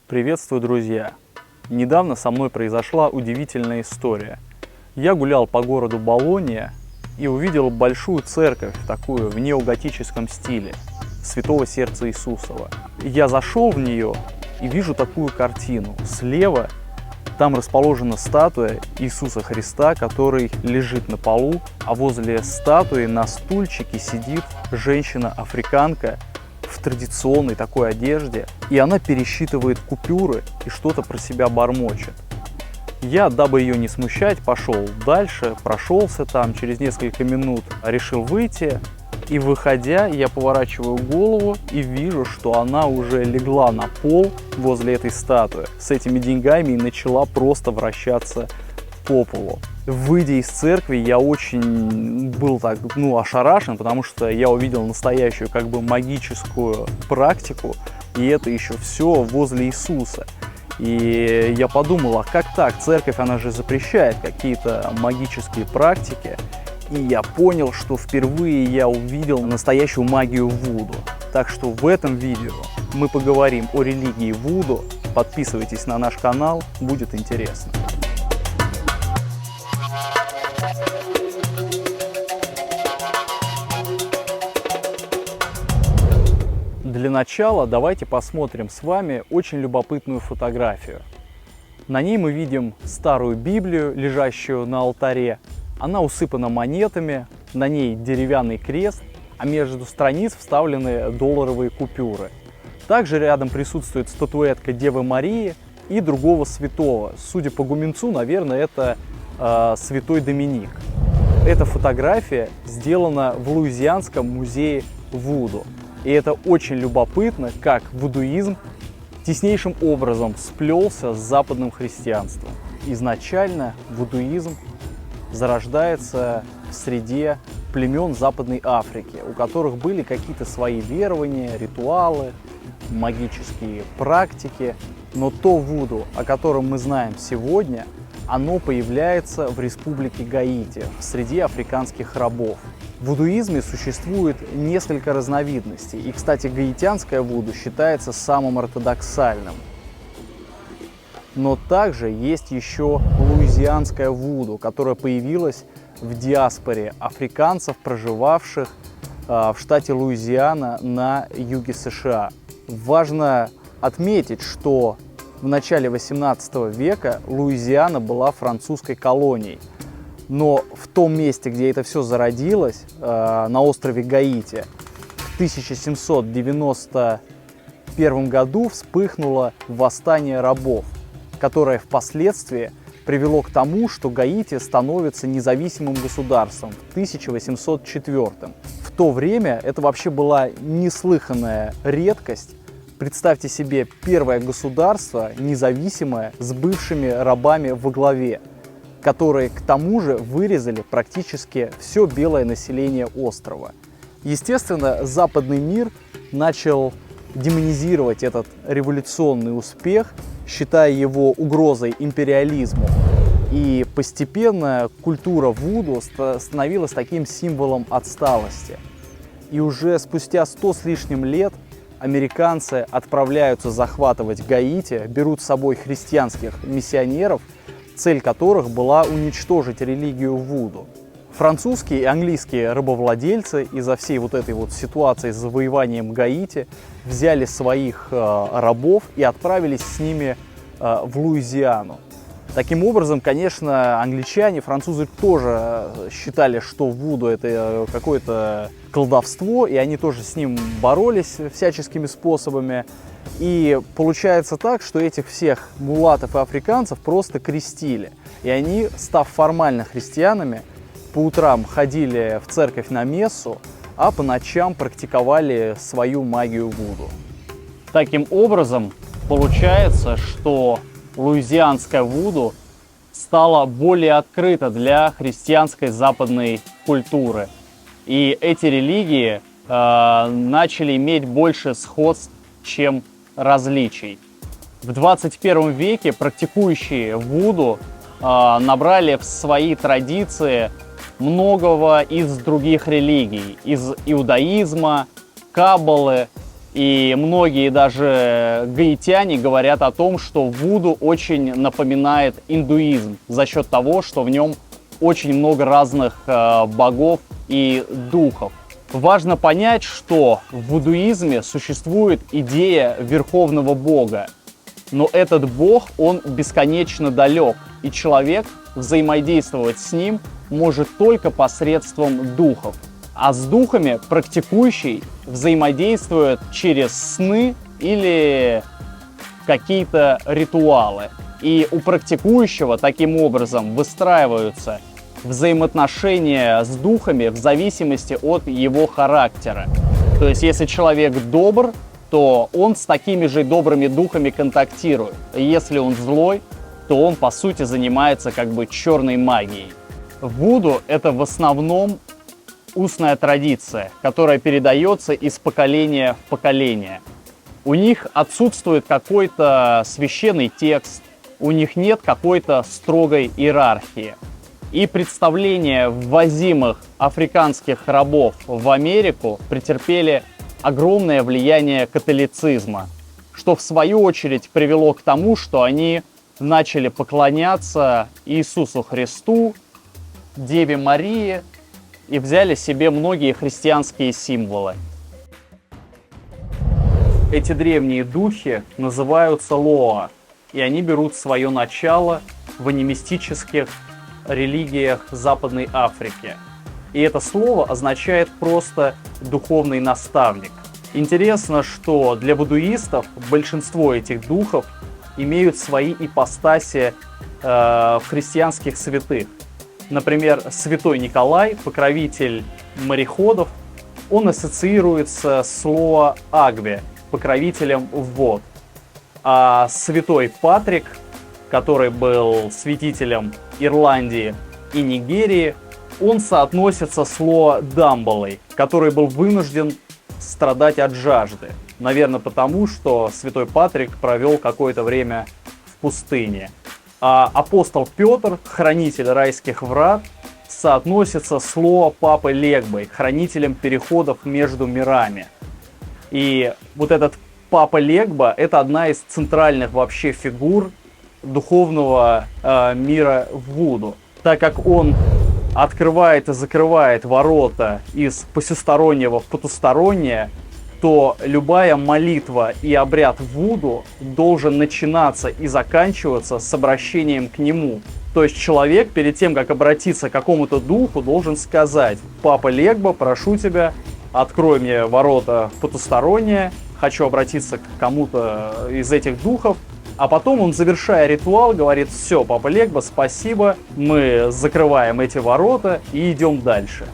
Приветствую, друзья! Недавно со мной произошла удивительная история. Я гулял по городу Болонья и увидел большую церковь, такую в неоготическом стиле, Святого Сердца Иисусова. Я зашел в нее и вижу такую картину. Слева там расположена статуя Иисуса Христа, который лежит на полу, а возле статуи на стульчике сидит женщина-африканка в традиционной такой одежде, и она пересчитывает купюры и что-то про себя бормочет. Я, дабы ее не смущать, пошел дальше, прошелся там, через несколько минут решил выйти, и выходя, я поворачиваю голову и вижу, что она уже легла на пол возле этой статуи с этими деньгами и начала просто вращаться по полу. Выйдя из церкви, я очень был так, ошарашен, потому что я увидел настоящую магическую практику, и это еще все возле Иисуса. И я подумал, а как так? Церковь, она же запрещает какие-то магические практики. И я понял, что впервые я увидел настоящую магию вуду. Так что в этом видео мы поговорим о религии вуду. Подписывайтесь на наш канал, будет интересно. Для начала давайте посмотрим с вами очень любопытную фотографию. На ней мы видим старую Библию, лежащую на алтаре. Она усыпана монетами, на ней деревянный крест, а между страниц вставлены долларовые купюры. Также рядом присутствует статуэтка Девы Марии и другого святого. Судя по гуменцу, наверное, это святой Доминик. Эта фотография сделана в Луизианском музее вуду. И это очень любопытно, как вудуизм теснейшим образом сплелся с западным христианством. Изначально вудуизм зарождается в среде племен Западной Африки, у которых были какие-то свои верования, ритуалы, магические практики. Но то вуду, о котором мы знаем сегодня, оно появляется в республике Гаити, в среде африканских рабов. В вудуизме существует несколько разновидностей, и, кстати, гаитянское вуду считается самым ортодоксальным. Но также есть еще луизианское вуду, которое появилось в диаспоре африканцев, проживавших в штате Луизиана на юге США. Важно отметить, что в начале 18 века Луизиана была французской колонией. Но в том месте, где это все зародилось, на острове Гаити, в 1791 году вспыхнуло восстание рабов, которое впоследствии привело к тому, что Гаити становится независимым государством в 1804. В то время это вообще была неслыханная редкость. Представьте себе первое государство, независимое, с бывшими рабами во главе, которые к тому же вырезали практически все белое население острова. Естественно, западный мир начал демонизировать этот революционный успех, считая его угрозой империализму. И постепенно культура вуду становилась таким символом отсталости. И уже спустя 100 с лишним лет американцы отправляются захватывать Гаити, берут с собой христианских миссионеров, цель которых была уничтожить религию вуду. Французские и английские рабовладельцы из-за всей этой ситуации с завоеванием Гаити взяли своих рабов и отправились с ними в Луизиану. Таким образом, конечно, англичане, французы тоже считали, что вуду это какое-то колдовство, и они тоже с ним боролись всяческими способами. И получается так, что этих всех мулатов и африканцев просто крестили. И они, став формально христианами, по утрам ходили в церковь на мессу, а по ночам практиковали свою магию вуду. Таким образом, получается, что луизианское вуду стало более открыто для христианской западной культуры. И эти религии начали иметь больше сходств, чем различий. В 21 веке практикующие вуду набрали в свои традиции многого из других религий, из иудаизма, каббалы И многие даже гаитяне говорят о том, что вуду очень напоминает индуизм за счет того, что в нем очень много разных богов и духов. Важно понять, что в вудуизме существует идея верховного бога, но этот бог, он бесконечно далек, и человек взаимодействовать с ним может только посредством духов. А с духами практикующий взаимодействует через сны или какие-то ритуалы. И у практикующего таким образом выстраиваются взаимоотношения с духами в зависимости от его характера. То есть, если человек добр, то он с такими же добрыми духами контактирует. Если он злой, то он, по сути, занимается как бы черной магией. Вуду — это в основном устная традиция, которая передается из поколения в поколение. У них отсутствует какой-то священный текст, у них нет какой-то строгой иерархии. И представления ввозимых африканских рабов в Америку претерпели огромное влияние католицизма, что в свою очередь привело к тому, что они начали поклоняться Иисусу Христу, Деве Марии, и взяли себе многие христианские символы. Эти древние духи называются Лоа, и они берут свое начало в анимистических религиях Западной Африки. И это слово означает просто «духовный наставник». Интересно, что для вудуистов большинство этих духов имеют свои ипостаси в христианских святых. Например, святой Николай, покровитель мореходов, он ассоциируется с Лоа Агве, покровителем вод. А святой Патрик, который был святителем Ирландии и Нигерии, он соотносится с Лоа Дамбалой, который был вынужден страдать от жажды. Наверное, потому что святой Патрик провел какое-то время в пустыне. А апостол Петр, хранитель райских врат, соотносится с Лоа Папой Легбой, хранителем переходов между мирами. И вот этот Папа Легба – это одна из центральных вообще фигур духовного мира в вуду, так как он открывает и закрывает ворота из посестороннего в потустороннее, то любая молитва и обряд вуду должен начинаться и заканчиваться с обращением к нему. То есть человек перед тем, как обратиться к какому-то духу, должен сказать: «Папа Легба, прошу тебя, открой мне ворота в потустороннее, хочу обратиться к кому-то из этих духов». А потом он, завершая ритуал, говорит: «Все, Папа Легба, спасибо, мы закрываем эти ворота и идем дальше».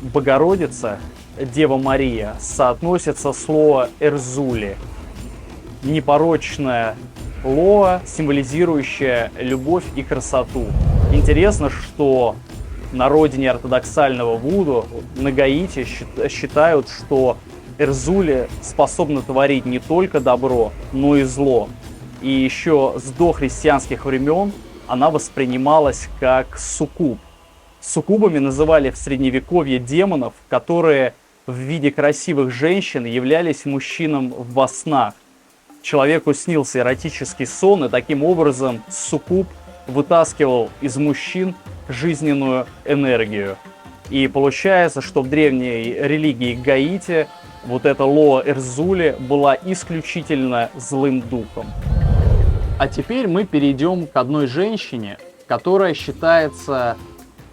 Богородица, Дева Мария, соотносится с Лоа Эрзули, непорочная Лоа, символизирующая любовь и красоту. Интересно, что на родине ортодоксального вуду, на Гаити, считают, что Эрзули способна творить не только добро, но и зло. И еще с дохристианских времен она воспринималась как суккуб. Суккубами называли в средневековье демонов, которые в виде красивых женщин являлись мужчинам во снах. Человеку снился эротический сон, и таким образом суккуб вытаскивал из мужчин жизненную энергию. И получается, что в древней религии Гаити вот эта Лоа Эрзули была исключительно злым духом. А теперь мы перейдем к одной женщине, которая считается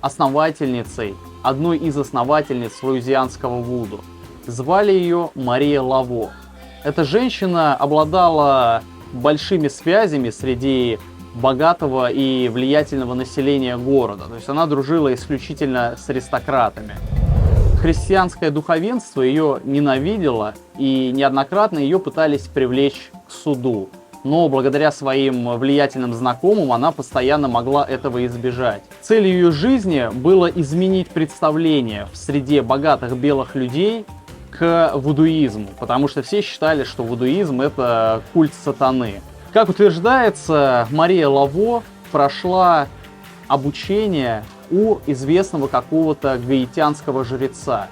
основательницей, одной из основательниц луизианского вуду. Звали ее Мария Лаво. Эта женщина обладала большими связями среди богатого и влиятельного населения города. То есть она дружила исключительно с аристократами. Христианское духовенство ее ненавидело, и неоднократно ее пытались привлечь к суду. Но благодаря своим влиятельным знакомым она постоянно могла этого избежать. Целью ее жизни было изменить представление в среде богатых белых людей к вудуизму, потому что все считали, что вудуизм — это культ сатаны. Как утверждается, Мария Лаво прошла обучение у известного какого-то гаитянского жреца.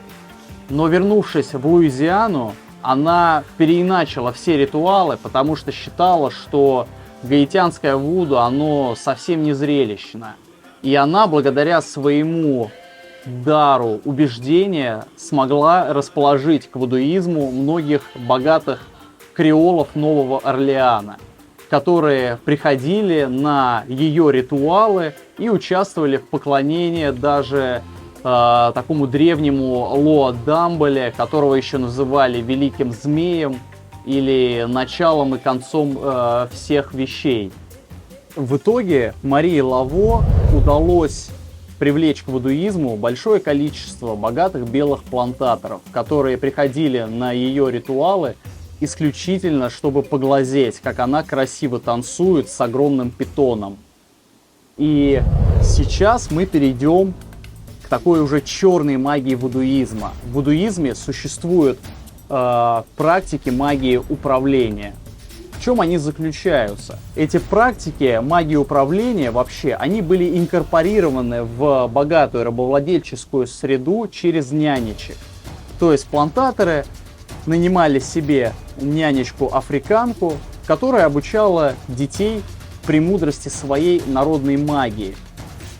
Но вернувшись в Луизиану, она переиначила все ритуалы, потому что считала, что гаитянское вуду, оно совсем не зрелищно. И она, благодаря своему дару убеждения, смогла расположить к вудуизму многих богатых креолов Нового Орлеана, которые приходили на ее ритуалы и участвовали в поклонении даже такому древнему Лоа Дамбале, которого еще называли Великим Змеем или началом и концом всех вещей. В итоге Марии Лаво удалось привлечь к вудуизму большое количество богатых белых плантаторов, которые приходили на ее ритуалы исключительно, чтобы поглазеть, как она красиво танцует с огромным питоном. И сейчас мы перейдем к такой уже черной магии вудуизма. В вудуизме существуют практики магии управления. В чем они заключаются? Эти практики магии управления вообще, они были инкорпорированы в богатую рабовладельческую среду через нянечек. То есть плантаторы нанимали себе нянечку-африканку, которая обучала детей премудрости своей народной магии.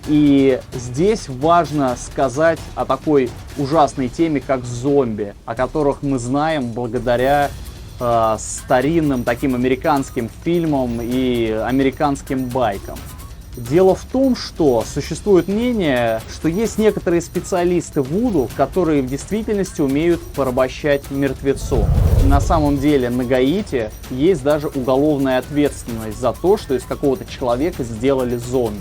И здесь важно сказать о такой ужасной теме, как зомби, о которых мы знаем благодаря старинным таким американским фильмам и американским байкам. Дело в том, что существует мнение, что есть некоторые специалисты вуду, которые в действительности умеют порабощать мертвецов. На самом деле на Гаити есть даже уголовная ответственность за то, что из какого-то человека сделали зомби.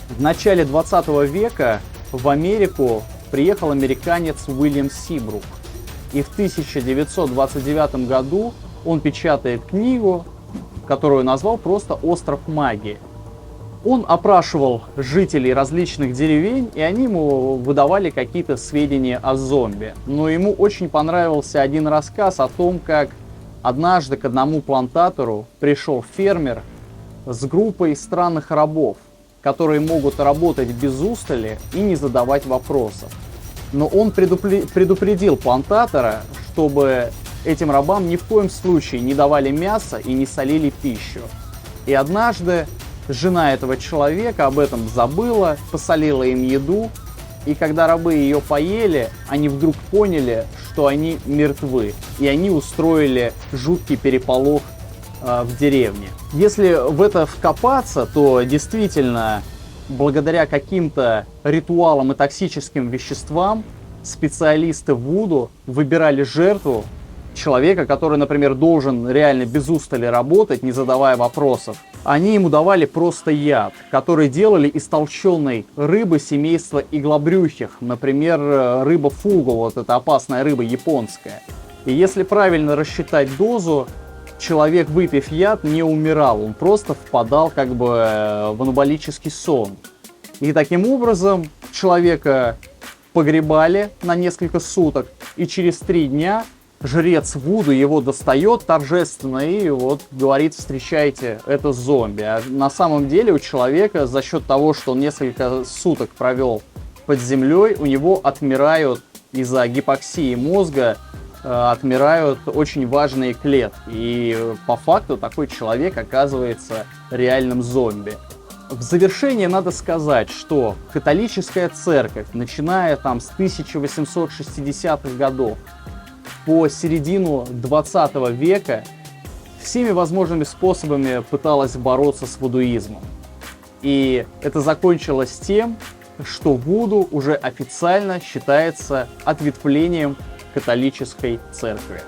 В начале 20 века в Америку приехал американец Уильям Сибрук. И в 1929 году он печатает книгу, которую назвал просто «Остров магии». Он опрашивал жителей различных деревень, и они ему выдавали какие-то сведения о зомби. Но ему очень понравился один рассказ о том, как однажды к одному плантатору пришел фермер с группой странных рабов, которые могут работать без устали и не задавать вопросов. Но он предупредил плантатора, чтобы этим рабам ни в коем случае не давали мясо и не солили пищу. И однажды жена этого человека об этом забыла, посолила им еду, и когда рабы ее поели, они вдруг поняли, что они мертвы, и они устроили жуткий переполох в деревне. Если в это вкопаться, то действительно, благодаря каким-то ритуалам и токсическим веществам, специалисты вуду выбирали жертву человека, который, например, должен реально без устали работать, не задавая вопросов. Они ему давали просто яд, который делали из толченой рыбы семейства иглобрюхих, например, рыба фугу, вот эта опасная рыба японская. И если правильно рассчитать дозу, человек, выпив яд, не умирал, он просто впадал как бы в анаболический сон. И таким образом человека погребали на несколько суток, и через 3 дня жрец вуду его достает торжественно и вот говорит: встречайте, это зомби. А на самом деле у человека за счет того, что он несколько суток провел под землей, у него отмирают из-за гипоксии мозга, отмирают очень важные клетки. И по факту такой человек оказывается реальным зомби. В завершение надо сказать, что католическая церковь, начиная там с 1860-х годов по середину 20 века, всеми возможными способами пыталась бороться с вудуизмом. И это закончилось тем, что вуду уже официально считается ответвлением католической церкви.